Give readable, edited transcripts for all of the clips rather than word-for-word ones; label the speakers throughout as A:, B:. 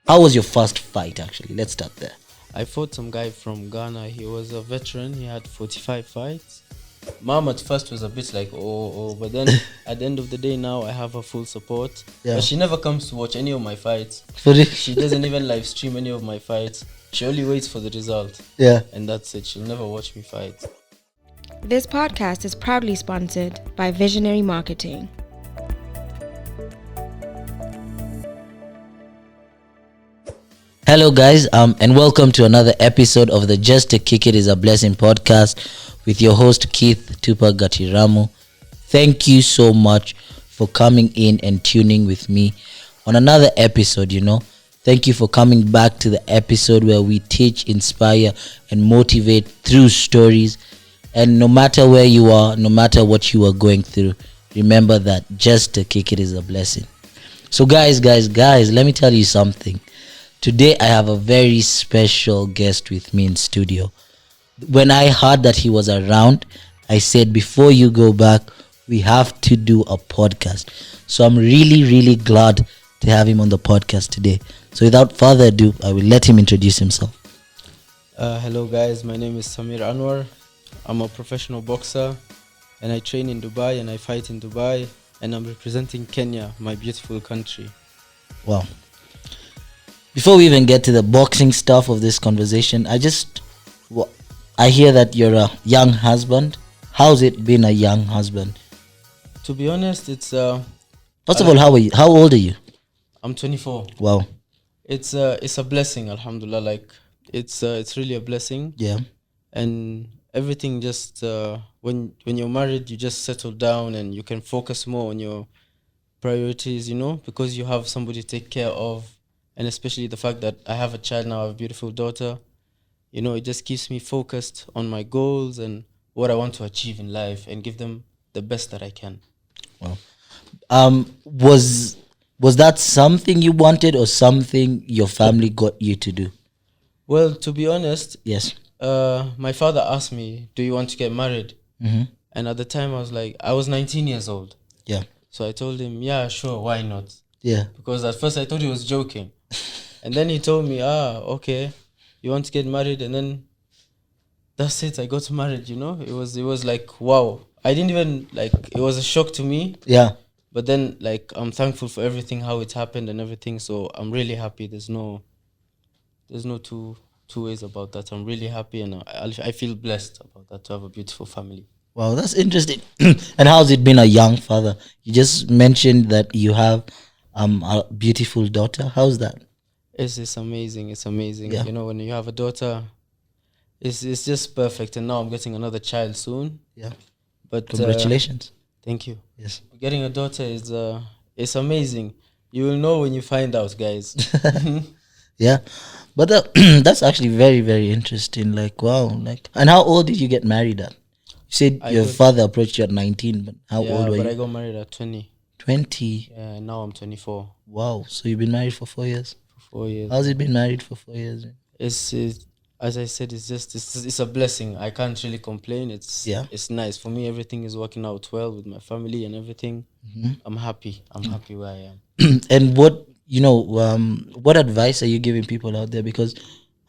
A: How was your first fight, actually? Let's start there.
B: I fought some guy from Ghana. He was a veteran. He had 45 fights. Mom at first was a bit like, but then at the end of the day now I have her full support.
A: Yeah.
B: But she never comes to watch any of my fights.
A: For real?
B: She doesn't even live stream any of my fights. She only waits for the result.
A: Yeah.
B: And that's it. She'll never watch me fight.
C: This podcast is proudly sponsored by Visionary Marketing.
A: Hello, guys, and welcome to another episode of the Just to Kick It is a Blessing podcast with your host, Keith Tupac Gatiramu. Thank you so much for coming in and tuning with me on another episode, Thank you for coming back to the episode where we teach, inspire, and motivate through stories. And no matter where you are, no matter what you are going through, remember that just to kick it is a blessing. So guys, let me tell you something. Today I have a very special guest with me in studio. When I heard that he was around, I said, before you go back, we have to do a podcast. So I'm really glad to have him on the podcast today. So without further ado, I will let him introduce himself.
B: Hello guys, my name is Samir Anwar. I'm a professional boxer and I train in Dubai and I fight in Dubai, and I'm representing Kenya, my beautiful country.
A: Wow. Before we even get to the boxing stuff of this conversation, I hear that you're a young husband. How's it been a young husband?
B: To be honest, it's
A: First of all, how are you? How old are you?
B: I'm 24.
A: Wow.
B: It's a blessing, alhamdulillah. Like it's really a blessing.
A: Yeah.
B: And everything just when you're married, you just settle down and you can focus more on your priorities, because you have somebody to take care of. And especially the fact that I have a child now, I have a beautiful daughter, it just keeps me focused on my goals and what I want to achieve in life and give them the best that I can.
A: Wow. Was that something you wanted or something your family got you to do?
B: Well, to be honest,
A: yes.
B: My father asked me, do you want to get married?
A: Mm-hmm.
B: And at the time I was 19 years old.
A: Yeah.
B: So I told him, yeah, sure, why not?
A: Yeah.
B: Because at first I thought he was joking. And then he told me, okay, you want to get married? And then that's it, I got married, It was like, wow. I didn't even, it was a shock to me.
A: Yeah.
B: But then, I'm thankful for everything, how it happened and everything. So I'm really happy. There's no two ways about that. I'm really happy and I feel blessed about that, to have a beautiful family.
A: Wow, that's interesting. And how's it been a young father? You just mentioned that you have a beautiful daughter. How's that?
B: It's amazing. It's amazing.
A: Yeah.
B: When you have a daughter, it's just perfect. And now I'm getting another child soon.
A: Yeah.
B: But
A: congratulations.
B: Thank you.
A: Yes.
B: Getting a daughter is it's amazing. You will know when you find out, guys.
A: Yeah. But that's actually very, very interesting. Wow. And how old did you get married at? You said your father approached you at 19, but how old were you?
B: But I got married at 20.
A: 20?
B: Yeah, now I'm 24.
A: Wow. So you've been married for 4 years?
B: For 4 years.
A: How's it been married for 4 years?
B: It's as I said, it's a blessing. I can't really complain. It's nice. For me, everything is working out well with my family and everything. Mm-hmm. I'm happy. I'm happy where I am.
A: And what advice are you giving people out there? Because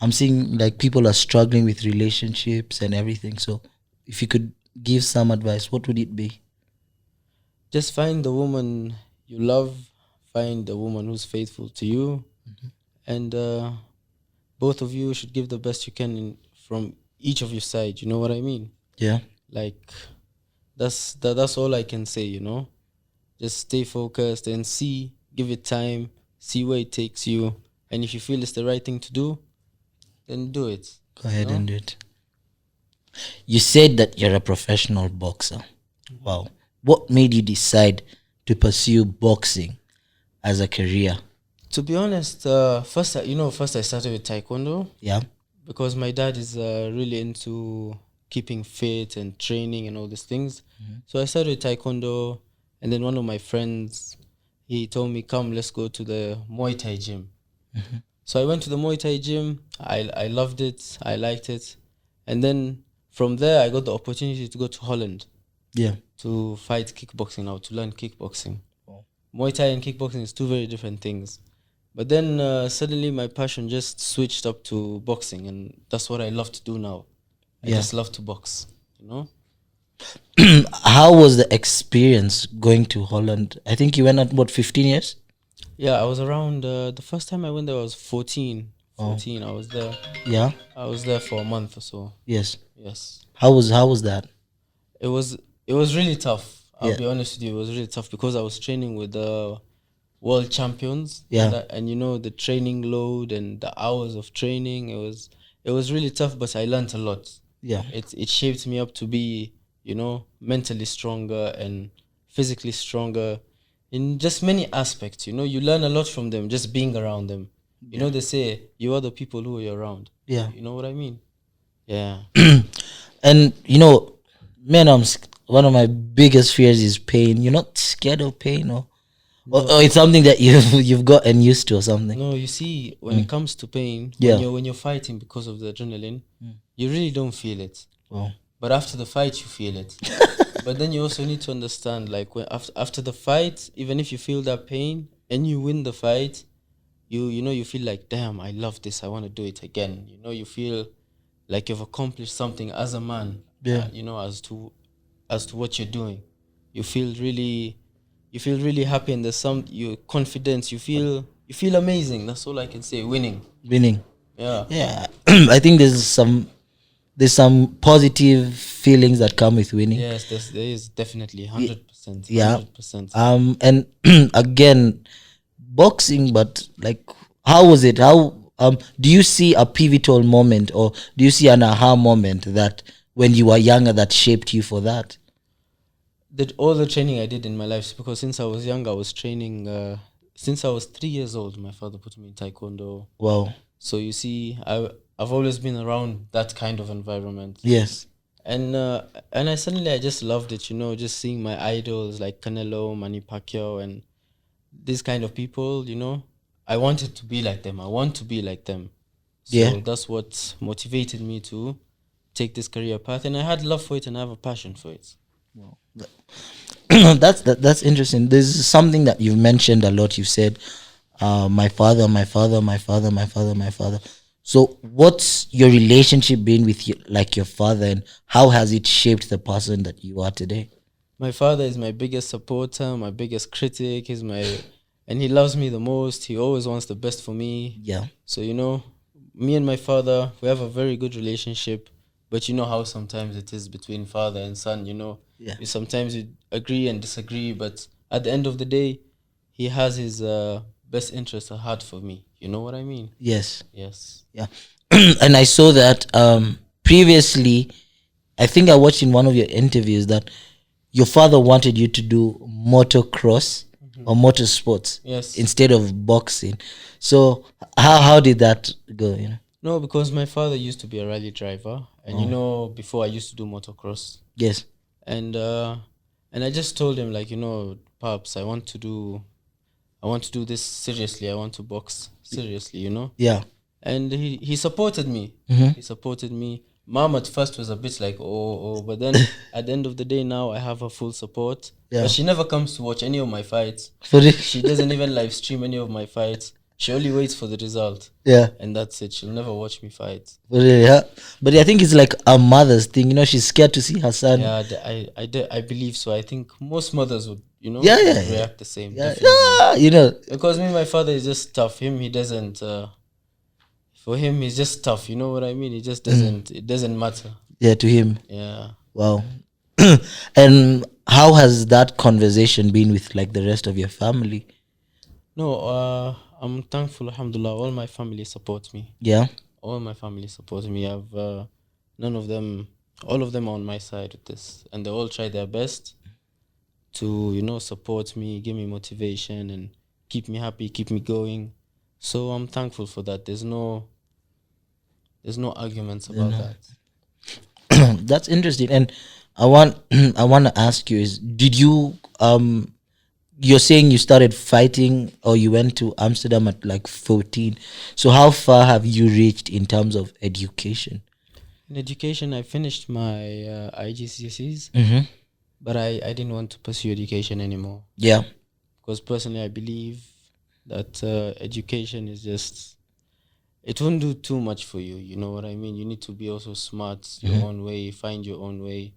A: I'm seeing people are struggling with relationships and everything. So if you could give some advice, what would it be?
B: Just find the woman you love. Find the woman who's faithful to you. Mm-hmm. And both of you should give the best you can from each of your side. You know what I mean?
A: Yeah.
B: That's all I can say, Just stay focused and give it time, see where it takes you. And if you feel it's the right thing to do, then do it.
A: Go ahead and do it. You said that you're a professional boxer. Wow. What made you decide to pursue boxing as a career?
B: To be honest, first I started with taekwondo.
A: Yeah.
B: Because my dad is really into keeping fit and training and all these things. Mm-hmm. So I started with taekwondo, and then one of my friends, he told me, come, let's go to the Muay Thai gym. Mm-hmm. So I went to the Muay Thai gym. I loved it. I liked it. And then from there, I got the opportunity to go to Holland.
A: Yeah.
B: To fight kickboxing now, to learn kickboxing. Wow. Muay Thai and kickboxing is two very different things. But then suddenly my passion just switched up to boxing, and that's what I love to do now. I just love to box, you know?
A: How was the experience going to Holland? I think you went at what, 15 years?
B: Yeah, I was around, the first time I went there I was 14. 14, I was there.
A: Yeah.
B: I was there for a month or so.
A: Yes.
B: Yes.
A: How was that?
B: It was really tough. I'll
A: Yeah.
B: be honest with you, it was really tough because I was training with the world champions.
A: Yeah.
B: And you know the training load and the hours of training. It was really tough, but I learned a lot.
A: Yeah.
B: It shaped me up to be, you know, mentally stronger and physically stronger in just many aspects. You know, you learn a lot from them just being around them. You know, they say you are the people who you're around.
A: Yeah.
B: You know what I mean? Yeah.
A: And you know, man, one of my biggest fears is pain. You're not scared of pain, or it's something that you've gotten used to or something.
B: No, you see, when it comes to pain,
A: Yeah.
B: when you're fighting because of the adrenaline, you really don't feel it.
A: Wow.
B: But after the fight, you feel it. But then you also need to understand, like, when after the fight, even if you feel that pain and you win the fight, you know, you feel like, damn, I love this. I want to do it again. You know, you feel like you've accomplished something as a man.
A: Yeah.
B: You know, as to what you're doing, you feel really happy, and there's your confidence. You feel amazing. That's all I can say. Winning. Yeah.
A: Yeah. I think there's some positive feelings that come with winning.
B: Yes, there is definitely 100%.
A: Yeah.
B: 100%.
A: And again, boxing, but like, how was it? How do you see a pivotal moment, or do you see an aha moment that when you were younger that shaped you for that?
B: All the training I did in my life, because since I was young, I was training. Since I was 3 years old, my father put me in taekwondo.
A: Wow.
B: So you see, I've always been around that kind of environment.
A: Yes.
B: And I just loved it, you know, just seeing my idols like Canelo, Manny Pacquiao, and these kind of people, you know. I wanted to be like them. I want to be like them. So that's what motivated me to take this career path, and I had love for it, and I have a passion for it.
A: That's interesting. There's something that you've mentioned a lot. You've said, my father. So what's your relationship been with your father, and how has it shaped the person that you are today?
B: My father is my biggest supporter, my biggest critic. And he loves me the most. He always wants the best for me.
A: Yeah.
B: So, you know, me and my father, we have a very good relationship. But you know how sometimes it is between father and son, you know.
A: Yeah.
B: Sometimes you agree and disagree, but at the end of the day, he has his best interest at heart for me. You know what I mean?
A: Yes.
B: Yes.
A: Yeah. And I saw that previously, I think I watched in one of your interviews that your father wanted you to do motocross or motorsports instead of boxing. So how did that go? You know?
B: No, because my father used to be a rally driver, and you know, before I used to do motocross.
A: Yes.
B: And I just told him, like, you know, Pops, I want to do this seriously. I want to box seriously, you know.
A: Yeah.
B: And he supported me. He supported me. Mom at first was a bit like, oh, but then at the end of the day, now I have her full support.
A: Yeah.
B: But she never comes to watch any of my fights. She doesn't even live stream any of my fights. She only waits for the result.
A: Yeah.
B: And that's it. She'll never watch me fight.
A: But yeah. But I think it's like a mother's thing. You know, she's scared to see her son.
B: Yeah, I believe so. I think most mothers would, you know, react the same.
A: Yeah. You know.
B: Because my father is just tough. He doesn't... for him, he's just tough. You know what I mean? He just doesn't... It doesn't matter.
A: Yeah, to him.
B: Yeah.
A: Wow. And how has that conversation been with like the rest of your family?
B: No, I'm thankful, alhamdulillah. All my family support me.
A: Yeah.
B: All my family support me. I've all of them are on my side with this, and they all try their best to, you know, support me, give me motivation, and keep me happy, keep me going. So I'm thankful for that. There's no arguments about that.
A: That's interesting. And I want to ask you is, did you you're saying you started fighting, or you went to Amsterdam at like 14. So how far have you reached in terms of education?
B: In education, I finished my IGCSEs, but I didn't want to pursue education anymore.
A: Yeah.
B: Because personally, I believe that education is just, it won't do too much for you. You know what I mean? You need to be also smart your own way, find your own way.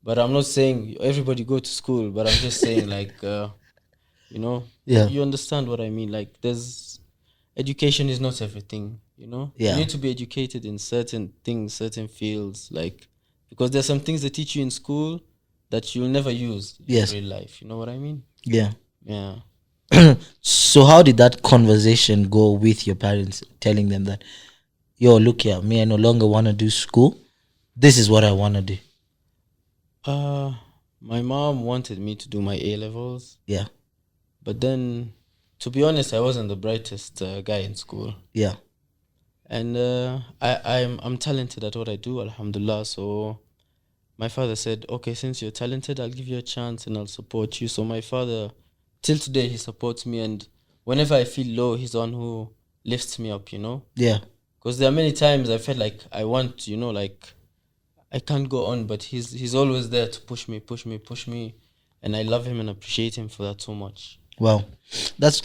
B: But I'm not saying everybody go to school, but I'm just saying like, you know,
A: Yeah.
B: you understand what I mean? Like there's, education is not everything, you know?
A: Yeah.
B: You need to be educated in certain things, certain fields, like, because there's some things they teach you in school that you'll never use
A: Yes.
B: in real life. You know what I mean?
A: Yeah.
B: Yeah.
A: So how did that conversation go with your parents, telling them that, yo, look here, me, I no longer want to do school. This is what I want to do.
B: My mom wanted me to do my A levels,
A: Yeah.
B: but then, to be honest, I wasn't the brightest guy in school,
A: Yeah.
B: and I'm talented at what I do, alhamdulillah. So my father said, okay, since you're talented, I'll give you a chance and I'll support you. So my father, till today, he supports me, and whenever I feel low, he's the one who lifts me up, you know?
A: Yeah.
B: Because there are many times I felt like I want, you know, like I can't go on, but he's always there to push me. And I love him and appreciate him for that so much.
A: Wow. That's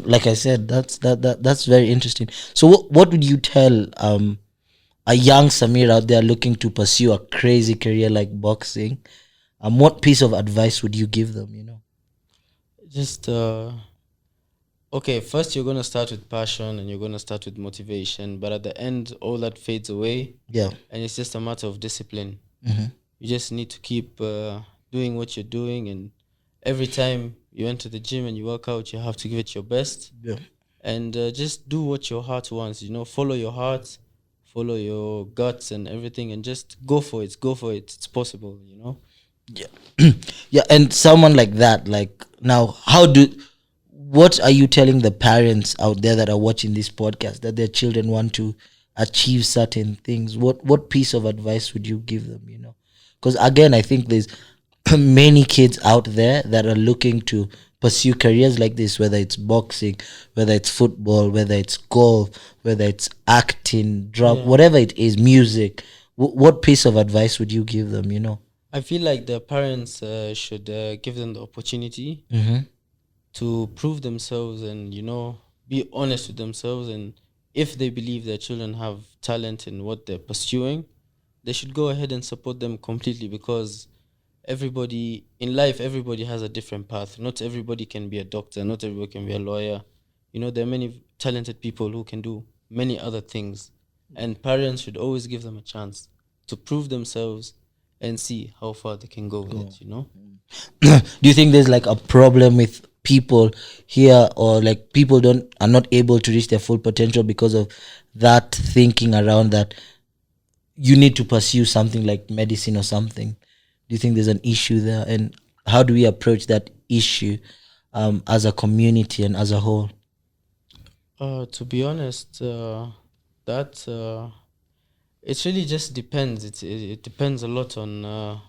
A: like I said, that's very interesting. So what would you tell a young Samir out there looking to pursue a crazy career like boxing? What piece of advice would you give them, you know?
B: Just okay, first you're gonna start with passion and you're gonna start with motivation, but at the end all that fades away.
A: Yeah.
B: And it's just a matter of discipline.
A: Mm-hmm.
B: You just need to keep doing what you're doing, and every time you enter the gym and you work out, you have to give it your best.
A: Yeah.
B: And just do what your heart wants, you know, follow your heart, follow your guts and everything, and just go for it, it's possible, you know.
A: Yeah. Yeah, and someone like that, like, now, what are you telling the parents out there that are watching this podcast that their children want to achieve certain things? What piece of advice would you give them, you know? Because again, I think there's many kids out there that are looking to pursue careers like this, whether it's boxing, whether it's football, whether it's golf, whether it's acting, drum, whatever it is, music. What piece of advice would you give them, you know?
B: I feel like the parents should give them the opportunity to prove themselves, and you know, be honest with themselves. And if they believe their children have talent in what they're pursuing, they should go ahead and support them completely, because everybody in life, everybody has a different path. Not everybody can be a doctor, not everybody can be a lawyer. You know, there are many talented people who can do many other things, and parents should always give them a chance to prove themselves and see how far they can go with it, you know.
A: Do you think there's like a problem with people here, or like people are not able to reach their full potential because of that thinking around that you need to pursue something like medicine or something? Do you think there's an issue there, and how do we approach that issue as a community and as a whole?
B: To be honest, that it really just depends. It depends a lot on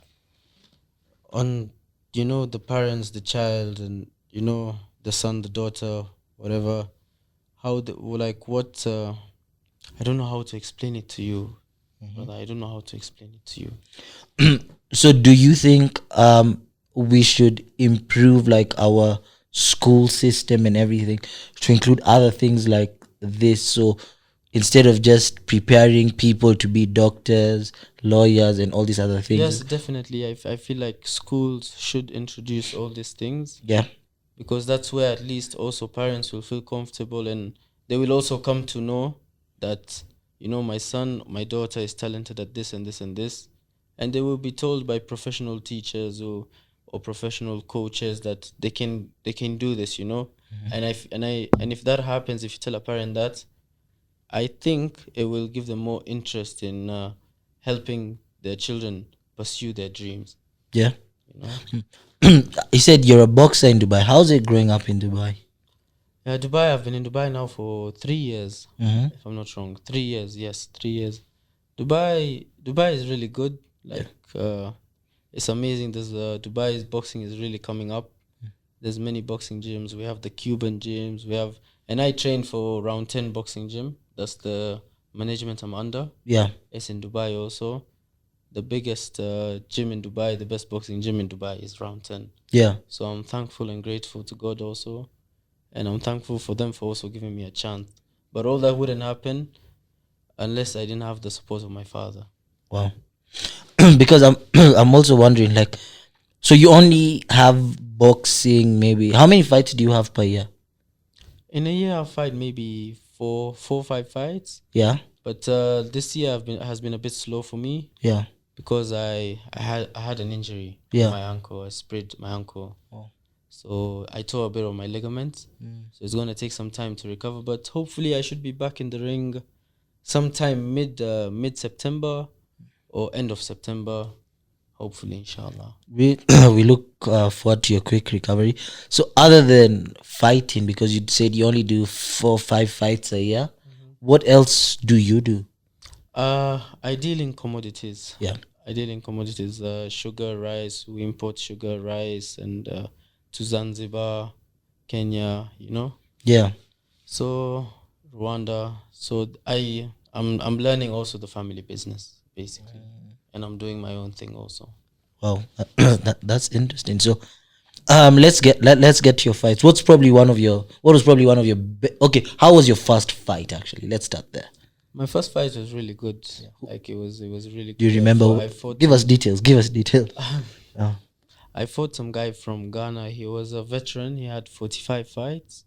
B: you know, the parents, the child, and you know, the son, the daughter, whatever. How the, like what I don't know how to explain it to you. Brother, I don't know how to explain it to you.
A: So do you think we should improve like our school system and everything to include other things like this? So instead of just preparing people to be doctors, lawyers, and all these other things.
B: Yes, definitely. I feel like schools should introduce all these things,
A: Yeah.
B: because that's where at least also parents will feel comfortable, and they will also come to know that, you know, my son, my daughter is talented at this and this and this, and they will be told by professional teachers or professional coaches that they can do this, you know. And if that happens, if you tell a parent that, I think it will give them more interest in helping their children pursue their dreams.
A: Yeah.
B: You know?
A: You said you're a boxer in Dubai. How's it growing up in Dubai?
B: Yeah, Dubai. I've been in Dubai now for 3 years,
A: Mm-hmm.
B: if I'm not wrong. 3 years, yes, 3 years. Dubai is really good. Like it's amazing. Dubai's boxing is really coming up. There's many boxing gyms. We have the Cuban gyms. And I train for around 10 boxing gym. That's the management I'm under.
A: Yeah.
B: It's in Dubai also. The biggest gym in Dubai, the best boxing gym in Dubai is round 10.
A: Yeah.
B: So I'm thankful and grateful to God also. and I'm thankful for them for also giving me a chance. But all that wouldn't happen unless I didn't have the support of my father.
A: Wow. Because I'm I'm also wondering, like, so you only have boxing, maybe how many fights do you have per year?
B: In a year, I fight maybe four, 5 fights.
A: Yeah.
B: But this year has been a bit slow for me
A: Yeah.
B: because I had an injury
A: Yeah.
B: in my ankle. I sprained my ankle,
A: Oh.
B: so I tore a bit of my ligaments. So it's gonna take some time to recover. But hopefully, I should be back in the ring sometime mid September or end of September. Hopefully, inshallah.
A: We we look forward to your quick recovery. So other than fighting, because you said you only do 4 or 5 fights a year, what else do you do?
B: I deal in commodities.
A: Yeah.
B: I deal in commodities. Sugar, rice. We import sugar, rice, and to Zanzibar, Kenya.
A: Yeah.
B: So Rwanda. So I'm learning also the family business basically, and I'm doing my own thing also.
A: Wow. That's interesting. So let's get to your fights. What was probably one of your okay, how was your first fight actually? Let's start there.
B: My first fight was really good. Like it was really good.
A: Do you remember? Give us details. Oh.
B: I fought some guy from Ghana. He was a veteran. He had 45 fights.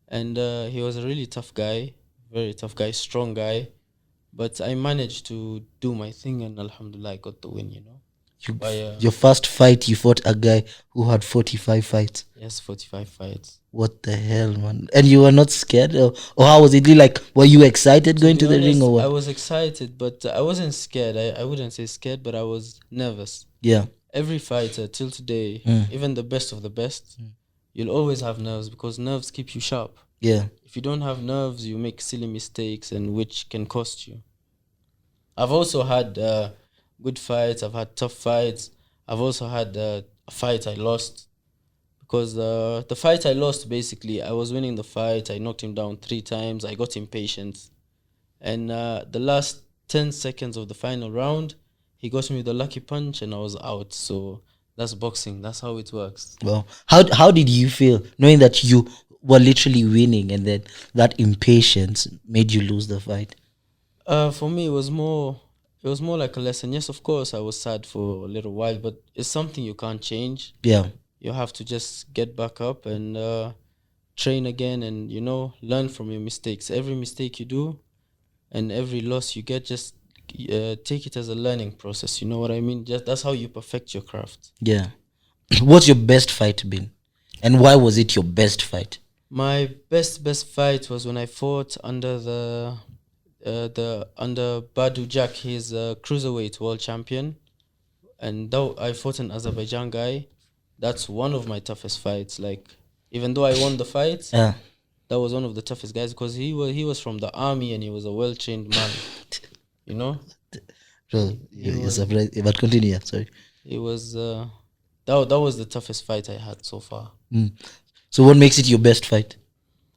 B: And he was a really tough guy, very tough guy, strong guy. But I managed to do my thing, and Alhamdulillah, I got the win,
A: Your first fight, you fought a guy who had 45 fights.
B: Yes, 45 fights.
A: What the hell, man? And you were not scared? Or how was it? Like, were you excited going to the ring or what?
B: I was excited, but I wasn't scared. I wouldn't say scared, but I was nervous.
A: Yeah.
B: Every fighter till today, even the best of the best, you'll always have nerves because nerves keep you sharp.
A: Yeah.
B: If you don't have nerves, you make silly mistakes, and which can cost you. I've also had good fights. I've had tough fights. I've also had a fight I lost because the fight I lost, basically, I was winning the fight. I knocked him down 3 times. I got impatient. And the last 10 seconds of the final round, he got me with a lucky punch and I was out. So that's boxing. That's how it works.
A: Well, how did you feel knowing that you were literally winning and then that impatience made you lose the fight?
B: For me, it was more like a lesson. Yes, of course, I was sad for a little while, but it's something you can't change.
A: Yeah.
B: You have to just get back up and train again and, learn from your mistakes. Every mistake you do and every loss you get, just take it as a learning process. You know what I mean? Just that's how you perfect your craft.
A: Yeah. What's your best fight been? And why was it your best fight?
B: My best fight was when I fought under under Badu Jack. He's a cruiserweight world champion, and I fought an Azerbaijan guy. That's one of my toughest fights. Like, even though I won the fight,
A: Yeah.
B: that was one of the toughest guys because he was from the army and he was a well trained man. You know.
A: So you're surprised, but continue. Sorry.
B: It was that was the toughest fight I had so far.
A: So what makes it your best fight?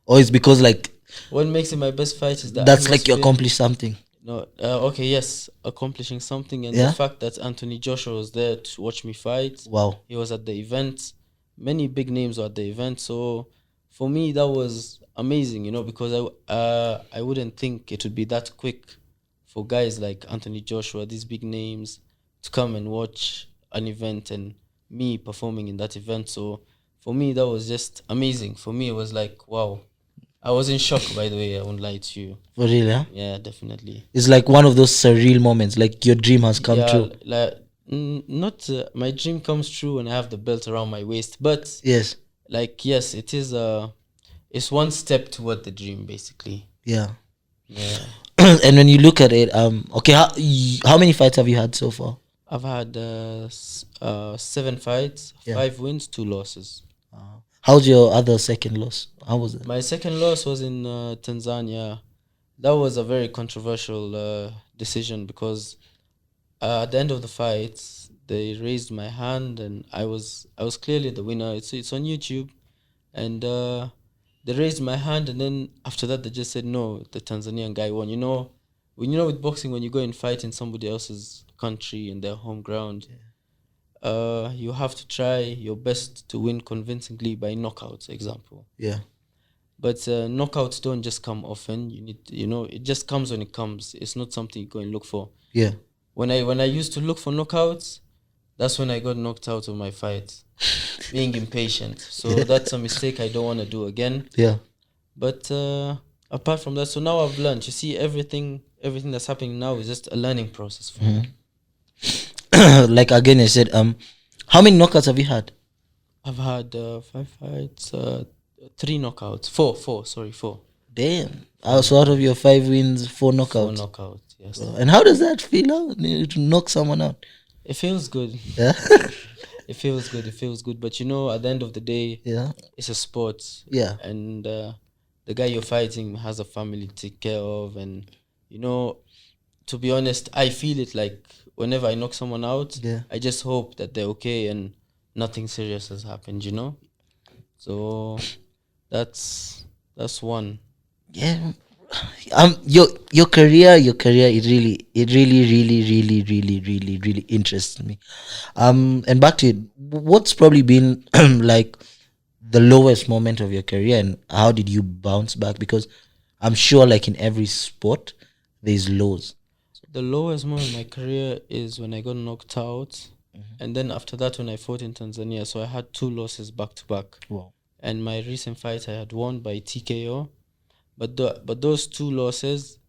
A: Or it's because like
B: What makes it my best fight is that
A: that's like you accomplished something.
B: No, okay, yes, accomplishing something, and
A: Yeah?
B: the fact that Anthony Joshua was there to watch me fight.
A: Wow.
B: He was at the event. Many big names were at the event, so for me that was amazing, because I wouldn't think it would be that quick for guys like Anthony Joshua, these big names, to come and watch an event and me performing in that event. So for me that was just amazing. For me it was like, wow. I was in shock, by the way. I won't lie to you.
A: For real, yeah?
B: Yeah, definitely.
A: It's like one of those surreal moments, like your dream has come true.
B: Like, not my dream comes true when I have the belt around my waist, but
A: Yes.
B: like, yes, it is it's one step toward the dream, basically.
A: Yeah.
B: Yeah.
A: And when you look at it, okay, how many fights have you had so far?
B: I've had 7 fights,
A: Yeah.
B: 5 wins, 2 losses.
A: How's your other second loss? How was it?
B: My second loss was in Tanzania. That was a very controversial decision because at the end of the fight, they raised my hand and I was clearly the winner. It's on YouTube, and they raised my hand, and then after that they just said no, the Tanzanian guy won. With boxing, when you go and fight in somebody else's country in their home ground, you have to try your best to win convincingly by knockout, example.
A: Yeah.
B: But knockouts don't just come often. You need, it just comes when it comes. It's not something you go and look for.
A: Yeah.
B: When I used to look for knockouts, that's when I got knocked out of my fights, being impatient. So that's a mistake I don't want to do again.
A: Yeah.
B: But apart from that, so now I've learned. You see, everything that's happening now is just a learning process for me.
A: Like again, I said, how many knockouts have you had?
B: I've had 5 fights, 3 knockouts, 4.
A: Damn. So out of your 5 wins, 4 knockouts.
B: 4 knockouts, yes.
A: And how does that feel? To knock someone out?
B: It feels good.
A: Yeah.
B: It feels good. But at the end of the day, it's a sport.
A: Yeah.
B: And the guy you're fighting has a family to take care of. And, to be honest, I feel it like whenever I knock someone out, I just hope that they're okay and nothing serious has happened, So that's one.
A: Yeah. Your career, it really interests me. And back to it, what's probably been like the lowest moment of your career, and how did you bounce back? Because I'm sure, like in every sport, there's lows.
B: The lowest moment in my career is when I got knocked out, and then after that, when I fought in Tanzania. So I had 2 losses back to back.
A: Wow.
B: And my recent fight, I had won by TKO. But those 2 losses,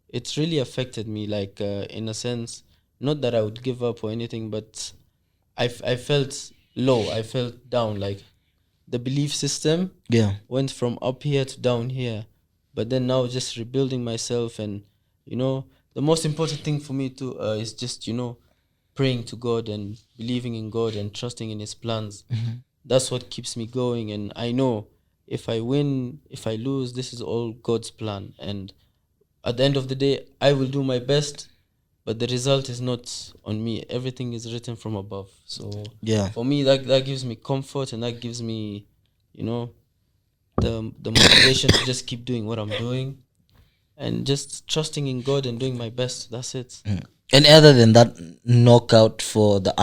B: it really affected me, like in a sense, not that I would give up or anything, but I felt low. I felt down, like the belief system went from up here to down here. But then now just rebuilding myself, and, the most important thing for me too is just, praying to God and believing in God and trusting in His plans. That's what keeps me going. And I know if I win, if I lose, this is all God's plan. And at the end of the day, I will do my best, but the result is not on me. Everything is written from above. So for me, that gives me comfort, and that gives me, the motivation to just keep doing what I'm doing and just trusting in God and doing my best. That's it.
A: And other than that knockout for that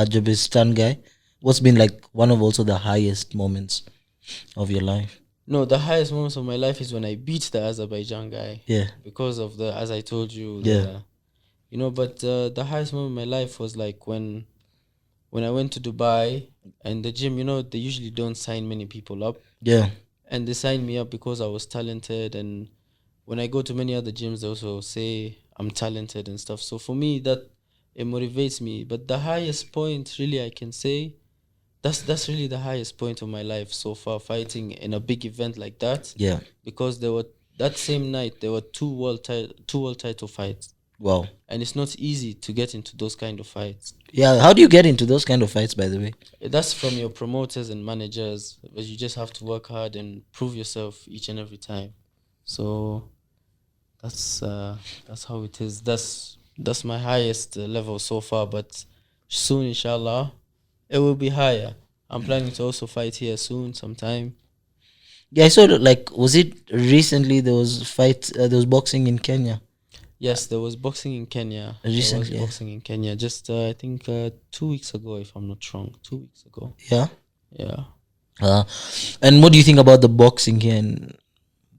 A: Ajabistan guy, what's been like one of also the highest moments of your life?
B: No, the highest moments of my life is when I beat the Azerbaijan guy.
A: Yeah.
B: Because of as I told you.
A: Yeah.
B: But the highest moment of my life was like when I went to Dubai, and the gym, they usually don't sign many people up.
A: Yeah.
B: And they signed me up because I was talented. And when I go to many other gyms, they also say I'm talented and stuff. So for me, that it motivates me. But the highest point, really, I can say, that's really the highest point of my life so far, fighting in a big event like that.
A: Yeah.
B: Because that same night there were 2 world title fights.
A: Wow.
B: And it's not easy to get into those kind of fights.
A: Yeah. How do you get into those kind of fights, by the way?
B: That's from your promoters and managers. But you just have to work hard and prove yourself each and every time. So that's how it is. That's my highest level so far. But soon, inshallah, it will be higher. I'm planning to also fight here soon, sometime.
A: Yeah, I saw that, like, was it recently there was boxing in Kenya?
B: Yes, there was boxing in Kenya.
A: Recently,
B: boxing in Kenya. Just I think 2 weeks ago, if I'm not wrong. 2 weeks ago.
A: Yeah.
B: Yeah.
A: And what do you think about the boxing here, and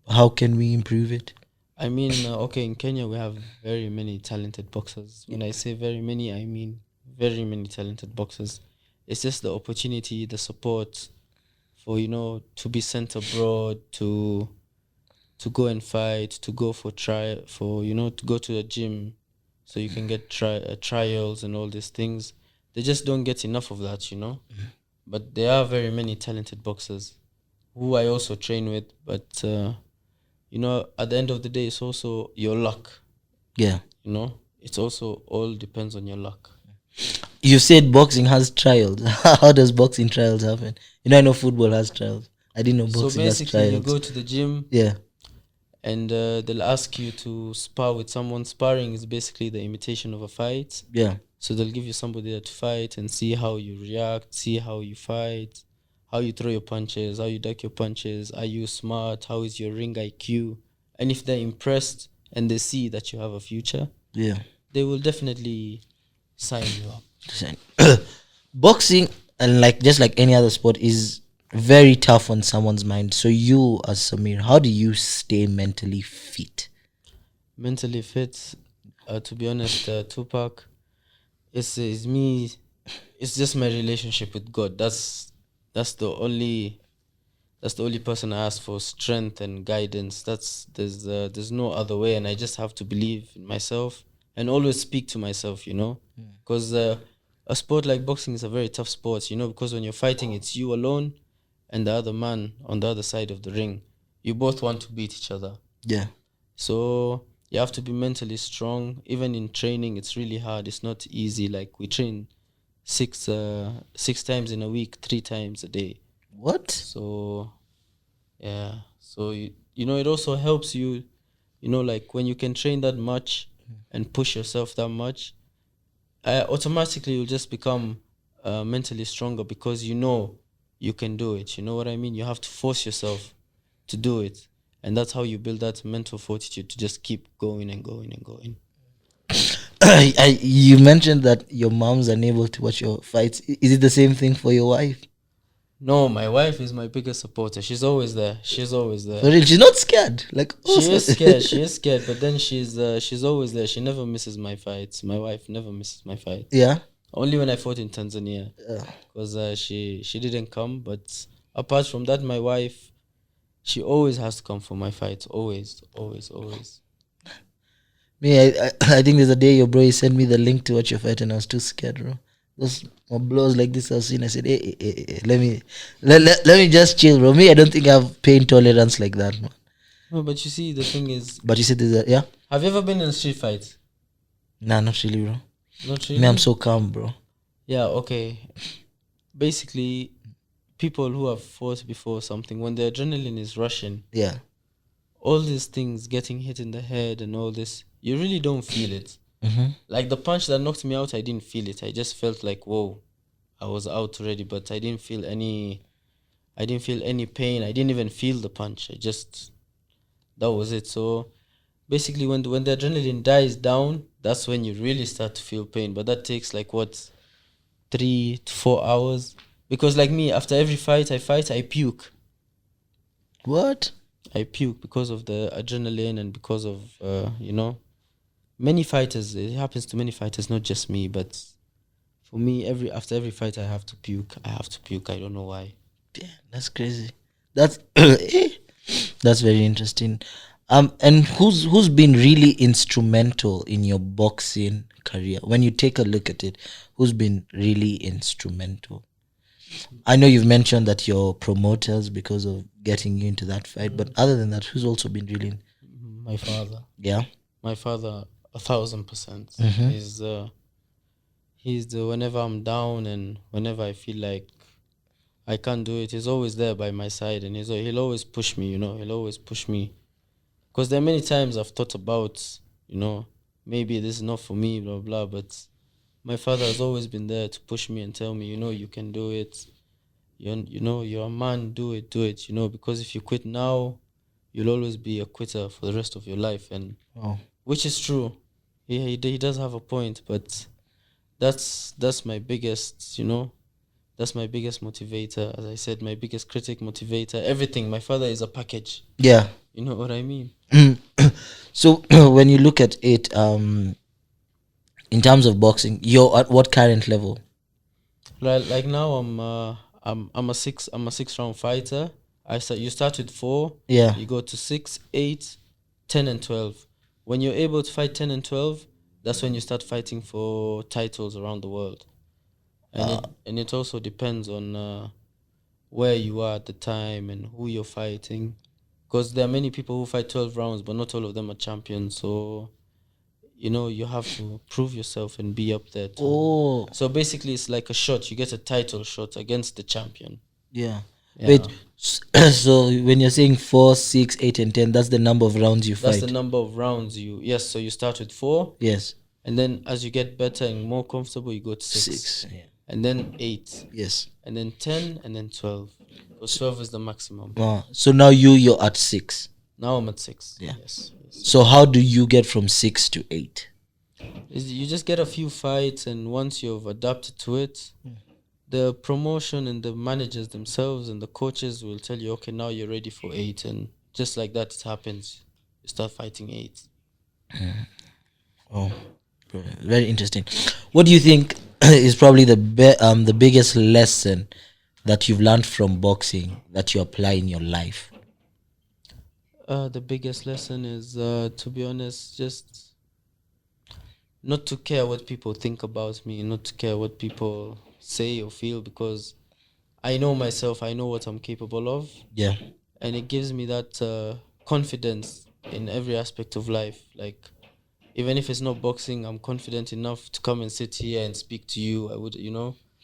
A: how can we improve it?
B: I mean, in Kenya we have very many talented boxers. When I say very many, I mean very many talented boxers. It's just the opportunity, the support for, to be sent abroad, to go and fight, to go to go to the gym so you can get trials and all these things. They just don't get enough of that, But there are very many talented boxers who I also train with. But, at the end of the day, it's also your luck.
A: Yeah.
B: It's also all depends on your luck.
A: You said boxing has trials. How does boxing trials happen? I know football has trials. I didn't know boxing has trials. So basically,
B: you go to the gym.
A: Yeah.
B: And they'll ask you to spar with someone. Sparring is basically the imitation of a fight.
A: Yeah.
B: So they'll give you somebody there to fight and see how you react, see how you fight, how you throw your punches, how you duck your punches. Are you smart? How is your ring IQ? And if they're impressed and they see that you have a future, they will definitely sign you up.
A: Boxing, and just like any other sport, is very tough on someone's mind. So you, as Samir, how do you stay mentally fit?
B: Mentally fit, to be honest, Tupac, is me. It's just my relationship with God. That's the only that's the only person I ask for strength and guidance. There's no other way, and I just have to believe in myself and always speak to myself. Because a sport like boxing is a very tough sport. Because when you're fighting, it's you alone and the other man on the other side of the ring. You both want to beat each other.
A: Yeah.
B: So you have to be mentally strong. Even in training, it's really hard. It's not easy. Like we train six times in a week, 3 times a day.
A: What?
B: So yeah. So it also helps you. Like when you can train that much and push yourself that much, automatically you'll just become mentally stronger because you can do it. You know what I mean? You have to force yourself to do it. And that's how you build that mental fortitude to just keep going and going and going.
A: You mentioned that your mom's unable to watch your fights. Is it the same thing for your wife?
B: No, my wife is my biggest supporter. She's always there.
A: For real, she's not scared. Like
B: She is scared. She is scared, but then she's always there. She never misses my fights. My wife never misses my fight.
A: Yeah.
B: Only when I fought in Tanzania, because she didn't come. But apart from that, my wife, she always has to come for my fights. Always, always, always.
A: Me, I think there's a day your bro sent me the link to watch your fight, and I was too scared, bro. Those blows like this I've seen. I said, hey, let me just chill, bro. Me, I don't think I have pain tolerance like that, man.
B: No, but you see, the thing is.
A: But you said there's a, yeah.
B: Have you ever been in a street fight?
A: Nah, not really, bro.
B: Not really.
A: Me, I'm so calm, bro.
B: Yeah. Okay. Basically, people who have fought before something, when the adrenaline is rushing,
A: yeah,
B: all these things getting hit in the head and all this, you really don't feel it.
A: Mm-hmm.
B: Like the punch that knocked me out, I didn't feel it. I just felt like, whoa, I was out already, but I didn't feel any pain. I didn't even feel the punch. That was it. So basically, when the adrenaline dies down, that's when you really start to feel pain. But that takes 3 to 4 hours. Because like me, after every fight, I puke.
A: What?
B: I puke because of the adrenaline and because of, many fighters. It happens to many fighters, not just me. But for me, after every fight, I have to puke. I don't know why.
A: Yeah, that's crazy. That's that's very interesting. And who's been really instrumental in your boxing career? When you take a look at it, who's been really instrumental? I know you've mentioned that your promoters because of getting you into that fight, but other than that, who's also been really?
B: My father.
A: Yeah.
B: My father, 1,000%.
A: Mm-hmm.
B: He's the whenever I'm down and whenever I feel like I can't do it, he's always there by my side, and he'll always push me. He'll always push me. Because there are many times I've thought about, maybe this is not for me, blah blah. But my father has always been there to push me and tell me, you can do it. You're a man. Do it. Because if you quit now, you'll always be a quitter for the rest of your life, and which is true. He does have a point, but that's my biggest, that's my biggest motivator. As I said, my biggest critic, motivator, everything. My father is a package.
A: Yeah.
B: You know what I mean?
A: So when you look at it, in terms of boxing, you're at what current level?
B: Like now, I'm a 6 round fighter. You start with 4.
A: Yeah.
B: You go to 6, 8, 10, and 12. When you're able to fight 10 and 12, that's when you start fighting for titles around the world. And it also depends on where you are at the time and who you're fighting. Because there are many people who fight 12 rounds, but not all of them are champions. So, you have to prove yourself and be up there too.
A: Oh.
B: So basically, it's like a shot. You get a title shot against the champion.
A: Yeah. Wait, so when you're saying 4, 6, 8, and 10, that's the number of rounds you fight?
B: That's the number of rounds yes, so you start with 4.
A: Yes.
B: And then as you get better and more comfortable, you go to 6.
A: 6, yeah.
B: And then 8.
A: Yes.
B: And then 10, and then 12. Because 12 is the maximum.
A: So now you're at 6.
B: Now I'm at 6.
A: Yeah.
B: Yes.
A: So how do you get from 6 to 8?
B: You just get a few fights, and once you've adapted to it, the promotion and the managers themselves and the coaches will tell you, okay, now you're ready for 8, and just like that, it happens. You start fighting 8.
A: Oh, very interesting. What do you think is probably the biggest lesson that you've learned from boxing that you apply in your life?
B: The biggest lesson is, to be honest, just not to care what people think about me, not to care what people say or feel, because I know myself, I know what I'm capable of,
A: Yeah.
B: and it gives me that confidence in every aspect of life. Like, even if it's not boxing, I'm confident enough to come and sit here and speak to you. I would,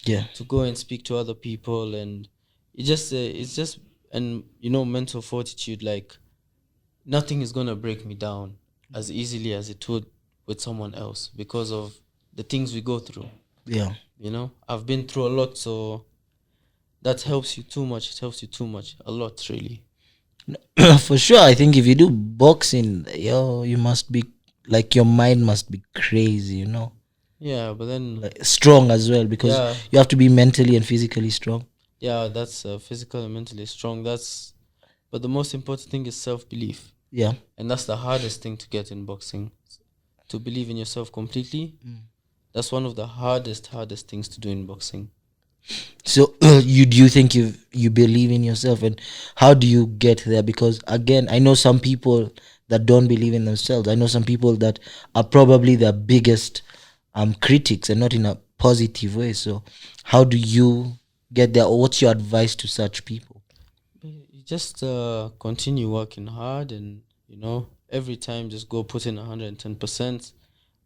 A: Yeah.
B: to go and speak to other people, and it's just and mental fortitude. Like, nothing is gonna break me down as easily as it would with someone else, because of the things we go through.
A: Yeah.
B: I've been through a lot, so that helps you too much. It helps you too much, a lot, really.
A: For sure, I think if you do boxing, you must be like, your mind must be crazy,
B: Yeah, but then
A: like, strong as well, because
B: yeah,
A: you have to be mentally and physically strong.
B: yeah, that's physical and mentally strong. But the most important thing is self-belief,
A: Yeah.
B: and that's the hardest thing to get in boxing. To believe in yourself completely. That's one of the hardest things to do in boxing.
A: So you think you believe in yourself, and how do you get there? Because again, I know some people that don't believe in themselves. I know some people that are probably their biggest critics, and not in a positive way. So how do you get there, or what's your advice to such people?
B: You just continue working hard, and every time just go put in 110%.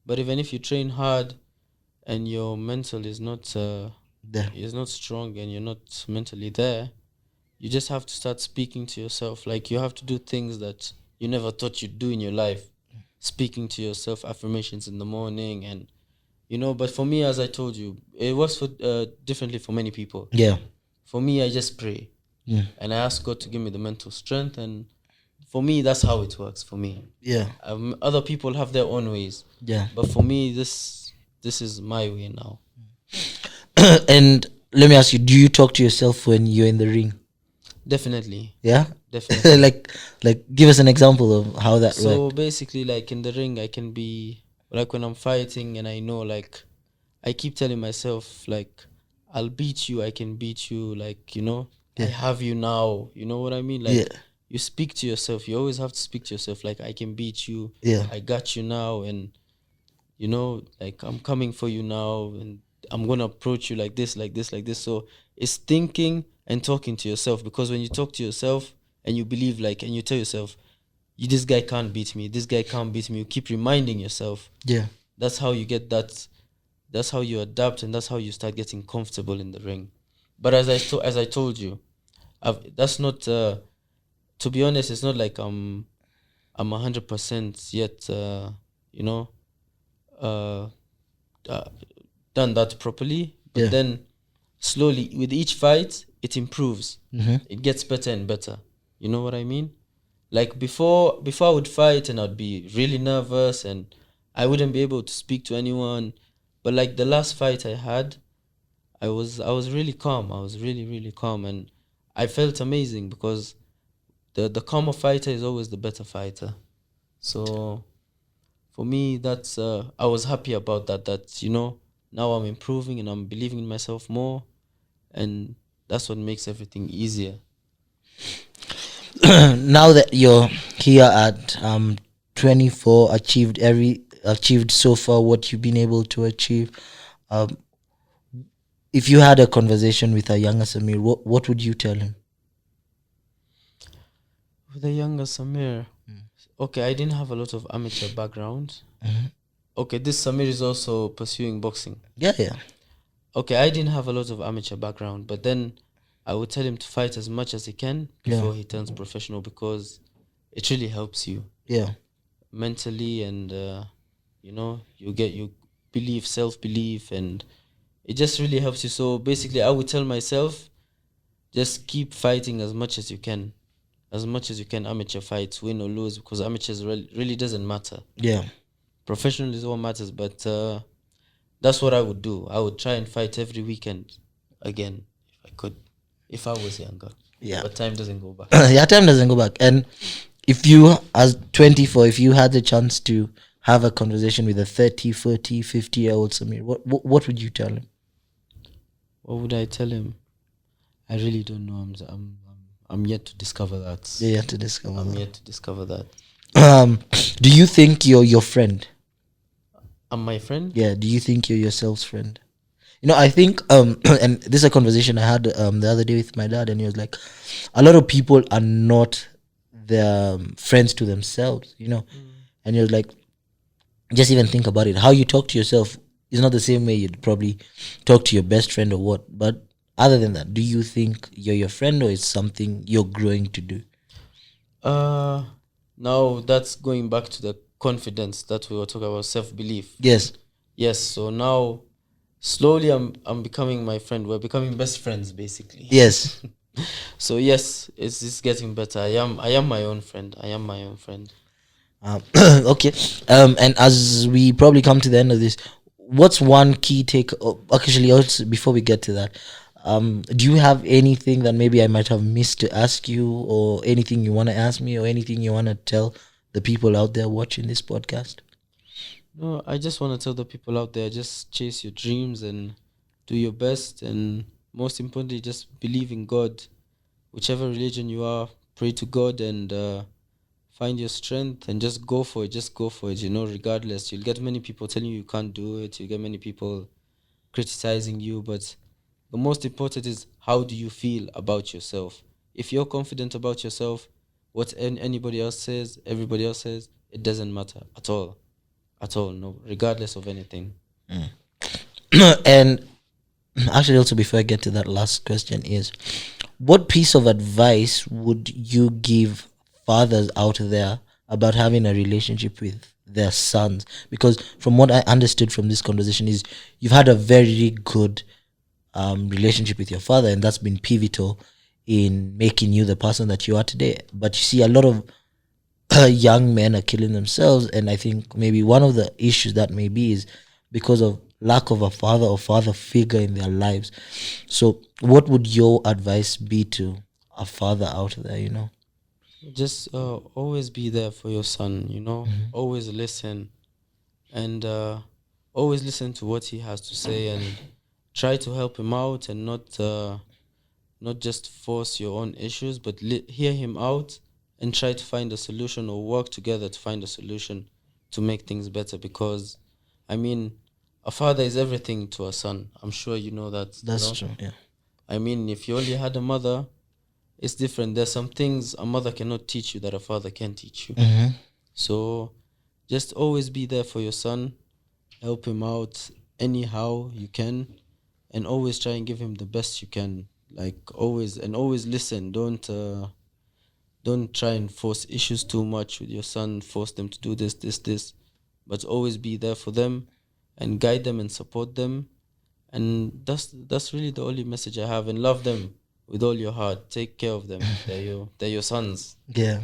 B: But even if you train hard and your mental is not
A: There.
B: strong, and you're not mentally there, you just have to start speaking to yourself. Like, you have to do things that you never thought you'd do in your life. Speaking to yourself, affirmations in the morning, and but for me, as I told you, it works for differently for many people.
A: Yeah.
B: For me, I just pray.
A: Yeah.
B: And I ask God to give me the mental strength, and for me, that's how it works for me.
A: Yeah.
B: Other people have their own ways.
A: Yeah.
B: But for me, this is my way now.
A: And let me ask you, do you talk to yourself when you're in the ring?
B: Definitely.
A: Yeah.
B: Definitely.
A: like give us an example of how that
B: So
A: worked.
B: basically, like, in the ring, I can be like, when I'm fighting, and I know, like, I keep telling myself, like, I'll beat you, I can beat you, like, I
A: Yeah.
B: have you now. You know what I mean? Like,
A: Yeah.
B: you speak to yourself. You always have to speak to yourself, like, I can beat you.
A: Yeah.
B: I got you now, and like, I'm coming for you now, and I'm gonna approach you like this, like this, like this. So it's thinking and talking to yourself, because when you talk to yourself and you believe, like, and you tell yourself, this guy can't beat me, this guy can't beat me, you keep reminding yourself.
A: Yeah.
B: That's how you get that. That's how you adapt, and that's how you start getting comfortable in the ring. But as I told you, that's not. To be honest, it's not like I'm 100% yet. Uh, done that properly. But
A: Yeah.
B: then slowly, with each fight, it improves.
A: Mm-hmm.
B: It gets better and better. You know what I mean? Like, before I would fight, and I'd be really nervous, and I wouldn't be able to speak to anyone. But like the last fight I had, I was really calm. I was really, really calm, and I felt amazing, because the calmer fighter is always the better fighter. So for me, that's I was happy about that. That now I'm improving, and I'm believing in myself more, and that's what makes everything easier.
A: Now that you're here at 24, achieved so far what you've been able to achieve, um, if you had a conversation with a younger Samir, what would you tell him?
B: With the younger Samir, okay, I didn't have a lot of amateur background.
A: Mhm.
B: Okay, this Samir is also pursuing boxing.
A: Yeah.
B: Okay, I didn't have a lot of amateur background, but then I would tell him to fight as much as he can before he turns professional, because it really helps you
A: Yeah.
B: mentally, and you believe, self-belief, and it just really helps you. So basically, I would tell myself, just keep fighting as much as you can. Amateur fights, win or lose, because amateurs really doesn't matter.
A: Yeah.
B: Professional is what matters. But that's what I would do. I would try and fight every weekend, again if I was younger.
A: Yeah.
B: But time doesn't go back.
A: Yeah, time doesn't go back. And if you, as 24, if you had the chance to have a conversation with a 30, 40, 50-year-old Samir, what would you tell him?
B: What would I tell him? I really don't know. I'm yet to discover that.
A: Yeah, you have to discover
B: I'm
A: that.
B: yet to discover that.
A: Do you think you're your friend?
B: I'm my friend?
A: Yeah, do you think you're yourself's friend? You know, I think and this is a conversation I had the other day with my dad, and he was like, a lot of people are not their friends to themselves, you know. And he was like, just even think about it. How you talk to yourself is not the same way you'd probably talk to your best friend or what. But other than that, do you think you're your friend, or it's something you're growing to do?
B: Now that's going back to the confidence that we were talking about, self-belief.
A: Yes.
B: Yes, so now slowly I'm becoming my friend. We're becoming best friends basically.
A: Yes.
B: So yes, it's getting better. I am my own friend. I am my own friend.
A: Okay. And as we probably come to the end of this, what's one key take? Actually, also, before we get to that, do you have anything that maybe I might have missed to ask you, or anything you want to ask me, or anything you want to tell the people out there watching this podcast?
B: No, I just want to tell the people out there, just chase your dreams and do your best, and most importantly, just believe in God. Whichever religion you are, pray to God and find your strength and just go for it. Just go for it, regardless. You'll get many people telling you can't do it. You'll get many people criticizing you, but the most important is, how do you feel about yourself? If you're confident about yourself, what anybody else says, everybody else says, it doesn't matter at all. At all, no, regardless of anything.
A: And actually, also, before I get to that last question, is what piece of advice would you give fathers out there about having a relationship with their sons? Because from what I understood from this conversation is you've had a very good relationship with your father, and that's been pivotal in making you the person that you are today. But you see, a lot of young men are killing themselves, and I think maybe one of the issues that may be is because of lack of a father or father figure in their lives. So what would your advice be to a father out there?
B: Just always be there for your son, always listen, and always listen to what he has to say, and try to help him out, and not just force your own issues, but hear him out and try to find a solution, or work together to find a solution to make things better. Because, I mean, a father is everything to a son. I'm sure you know that.
A: That's true, yeah.
B: I mean, if you only had a mother, it's different. There's some things a mother cannot teach you that a father can teach you. So just always be there for your son, help him out anyhow you can, and always try and give him the best you can. Like, always listen. Don't try and force issues too much with your son, force them to do this, but always be there for them and guide them and support them. And that's really the only message I have. And love them with all your heart. Take care of them. They're your sons.
A: Yeah.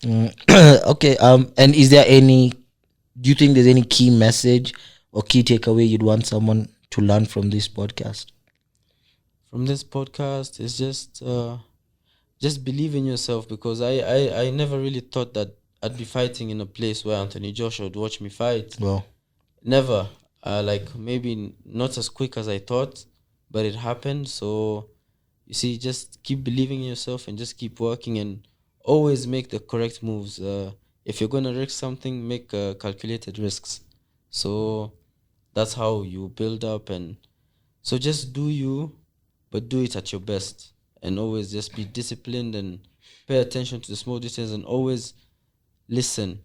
B: Okay.
A: And do you think there's any key message or key takeaway you'd want someone to learn from this podcast?
B: From this podcast is just believe in yourself, because I never really thought that I'd be fighting in a place where Anthony Joshua would watch me fight.
A: Well,
B: never. Maybe not as quick as I thought, but it happened. So you see, just keep believing in yourself and just keep working, and always make the correct moves. If you're going to risk something, make calculated risks. So that's how you build up. And so just do you, but do it at your best. And always just be disciplined and pay attention to the small details, and always listen.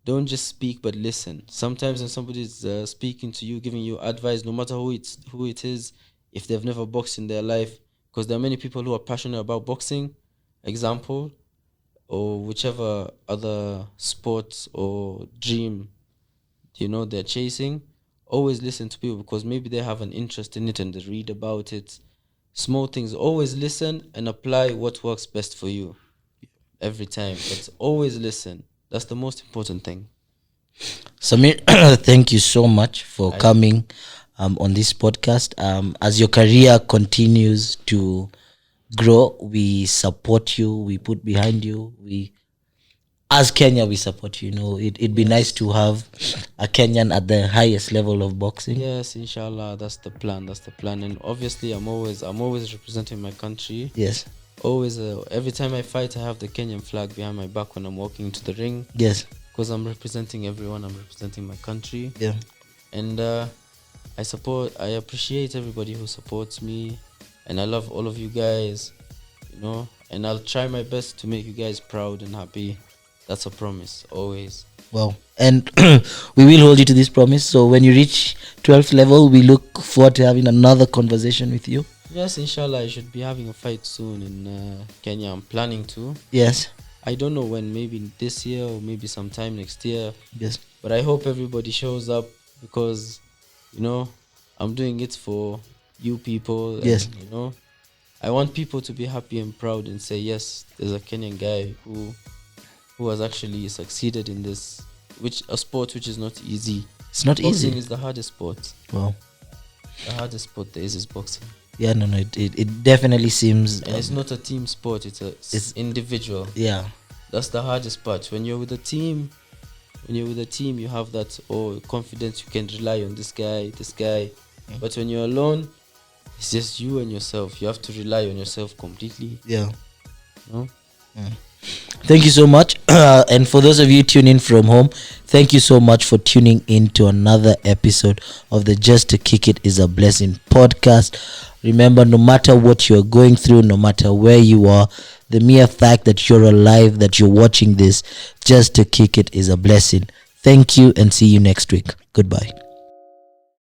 B: Don't just speak, but listen. Sometimes when somebody's speaking to you, giving you advice, no matter who it is, if they've never boxed in their life, because there are many people who are passionate about boxing, example, or whichever other sports or dream, they're chasing. Always listen to people, because maybe they have an interest in it and they read about it. Small things. Always listen and apply what works best for you every time. But always listen. That's the most important thing.
A: Samir, thank you so much for coming on this podcast. As your career continues to grow, we support you. We put behind you. As Kenya, we support you. You know, it'd be nice to have a Kenyan at the highest level of boxing.
B: Yes, inshallah, that's the plan. And obviously, I'm always representing my country.
A: Yes.
B: Always, every time I fight, I have the Kenyan flag behind my back when I'm walking into the ring.
A: Yes.
B: Because I'm representing everyone. I'm representing my country.
A: Yeah.
B: And I appreciate everybody who supports me, and I love all of you guys. You know, and I'll try my best to make you guys proud and happy. That's a promise, always.
A: Wow. And we will hold you to this promise. So when you reach 12th level, we look forward to having another conversation with you.
B: Yes, inshallah, I should be having a fight soon in Kenya. I'm planning to.
A: Yes.
B: I don't know when, maybe this year or maybe sometime next year.
A: Yes.
B: But I hope everybody shows up because, you know, I'm doing it for you people.
A: Yes.
B: And, you know, I want people to be happy and proud and say, yes, there's a Kenyan guy who has actually succeeded in this, a sport which is not easy.
A: It's not
B: Boxing
A: easy.
B: is the hardest sport.
A: Wow.
B: The hardest sport there is boxing.
A: Yeah, no, it definitely seems.
B: And it's not a team sport, it's individual.
A: Yeah.
B: That's the hardest part. When you're with a team, you have that confidence, you can rely on this guy.
A: Yeah.
B: But when you're alone, it's just you and yourself. You have to rely on yourself completely.
A: Yeah.
B: No?
A: Yeah. Thank you so much. And for those of you tuning in from home, thank you so much for tuning in to another episode of the Just to Kick It is a Blessing podcast. Remember, no matter what you're going through, no matter where you are, the mere fact that you're alive, that you're watching this, Just to Kick It is a blessing. Thank you and see you next week. Goodbye.